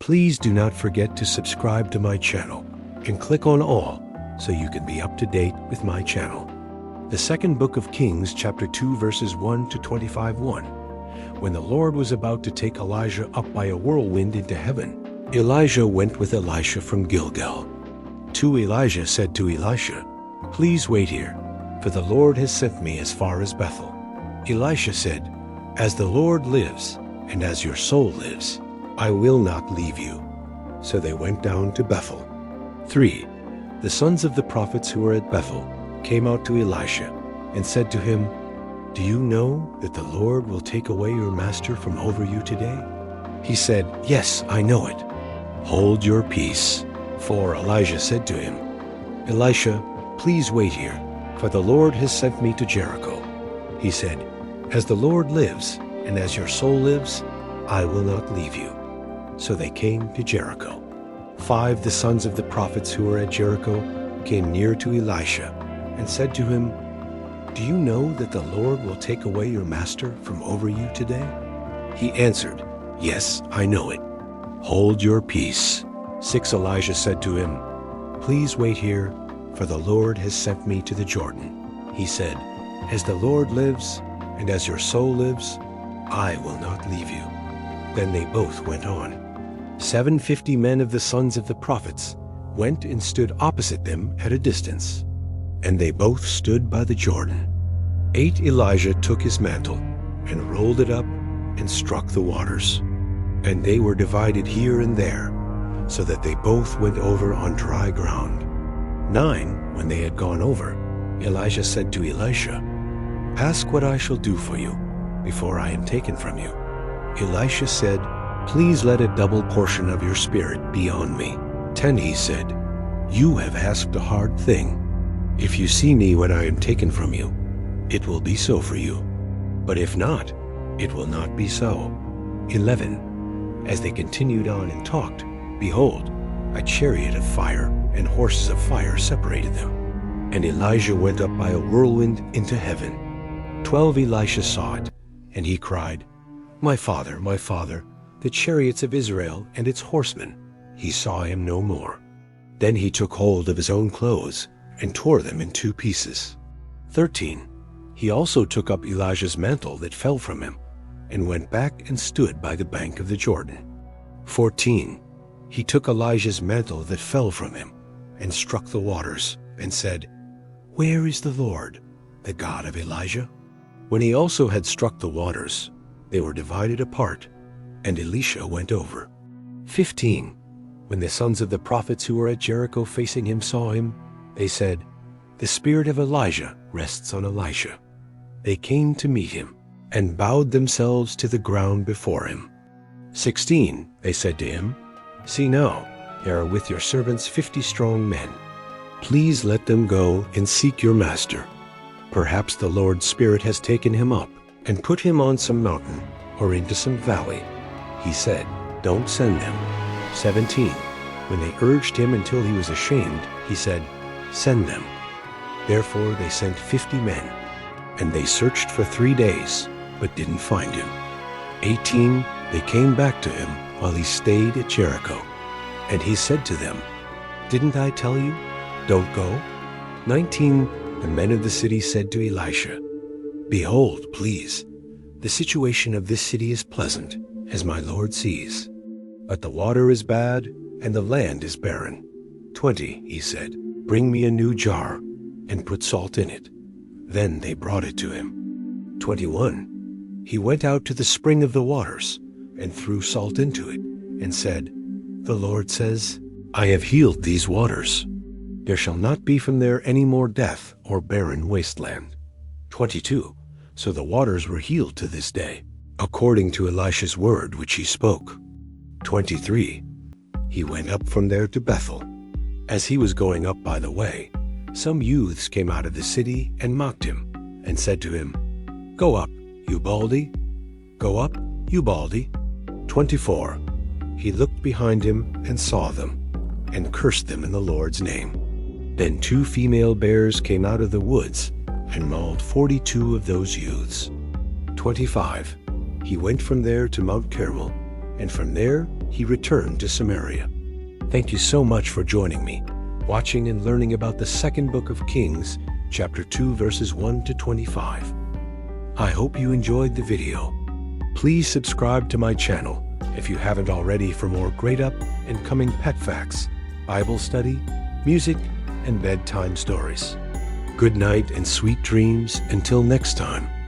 Please do not forget to subscribe to my channel and click on all so you can be up to date with my channel. The second book of Kings, chapter 2, verses 1 to 25:1. When the Lord was about to take Elijah up by a whirlwind into heaven, Elijah went with Elisha from Gilgal. 2 Elijah said to Elisha, "Please wait here, for the Lord has sent me as far as Bethel." Elisha said, "As the Lord lives, and as your soul lives, I will not leave you." So they went down to Bethel. 3. The sons of the prophets who were at Bethel came out to Elisha and said to him, "Do you know that the Lord will take away your master from over you today?" He said, "Yes, I know it." "Hold your peace." 4 Elijah said to him, "Elisha, please wait here, for the Lord has sent me to Jericho." He said, "As the Lord lives, and as your soul lives, I will not leave you." So they came to Jericho. 5 The sons of the prophets who were at Jericho came near to Elisha and said to him, "Do you know that the Lord will take away your master from over you today?" He answered, "Yes, I know it." "Hold your peace." 6 Elijah said to him, "Please wait here, for the Lord has sent me to the Jordan." He said, "As the Lord lives, and as your soul lives, I will not leave you." Then they both went on. 750 men of the sons of the prophets went and stood opposite them at a distance, and they both stood by the Jordan. 8 Elijah took his mantle and rolled it up and struck the waters, and they were divided here and there, so that they both went over on dry ground. 9 When they had gone over, Elijah said to Elisha, "Ask what I shall do for you before I am taken from you." Elisha said, "Please let a double portion of your spirit be on me." 10 He said, "You have asked a hard thing. If you see me when I am taken from you, it will be so for you. But if not, it will not be so." 11 As they continued on and talked, behold, a chariot of fire and horses of fire separated them, and Elijah went up by a whirlwind into heaven. 12 Elisha saw it, and he cried, my father, the chariots of Israel and its horsemen." He saw him no more. Then he took hold of his own clothes and tore them in 2 pieces. 13 He also took up Elijah's mantle that fell from him, and went back and stood by the bank of the Jordan. 14 He took Elijah's mantle that fell from him, and struck the waters, and said, "Where is the Lord, the God of Elijah?" When he also had struck the waters, they were divided apart, and Elisha went over. 15 When the sons of the prophets who were at Jericho facing him saw him, they said, "The spirit of Elijah rests on Elisha." They came to meet him, and bowed themselves to the ground before him. 16 They said to him, "See now, there are with your servants 50 strong men. Please let them go and seek your master. Perhaps the Lord's Spirit has taken him up and put him on some mountain or into some valley." He said, "Don't send them." 17 When they urged him until he was ashamed, he said, "Send them." Therefore they sent 50 men, and they searched for 3 days, but didn't find him. 18 They came back to him while he stayed at Jericho, and he said to them, "Didn't I tell you? Don't go." 19 The men of the city said to Elisha, "Behold, please, the situation of this city is pleasant, as my Lord sees. But the water is bad, and the land is barren." 20 He said, "Bring me a new jar, and put salt in it." Then they brought it to him. 21 He went out to the spring of the waters, and threw salt into it, and said, "The Lord says, I have healed these waters. There shall not be from there any more death or barren wasteland." 22 So the waters were healed to this day, according to Elisha's word which he spoke. 23 He went up from there to Bethel. As he was going up by the way, some youths came out of the city and mocked him, and said to him, "Go up, you baldy. Go up, you baldy." 24 He looked behind him and saw them, and cursed them in the Lord's name. Then 2 female bears came out of the woods, and mauled 42 of those youths. 25 He went from there to Mount Carmel, and from there he returned to Samaria. Thank you so much for joining me, watching and learning about the second book of Kings, chapter 2, verses 1 to 25. I hope you enjoyed the video. Please subscribe to my channel if you haven't already for more great up and coming pet facts, Bible study, music, and bedtime stories. Good night and sweet dreams until next time.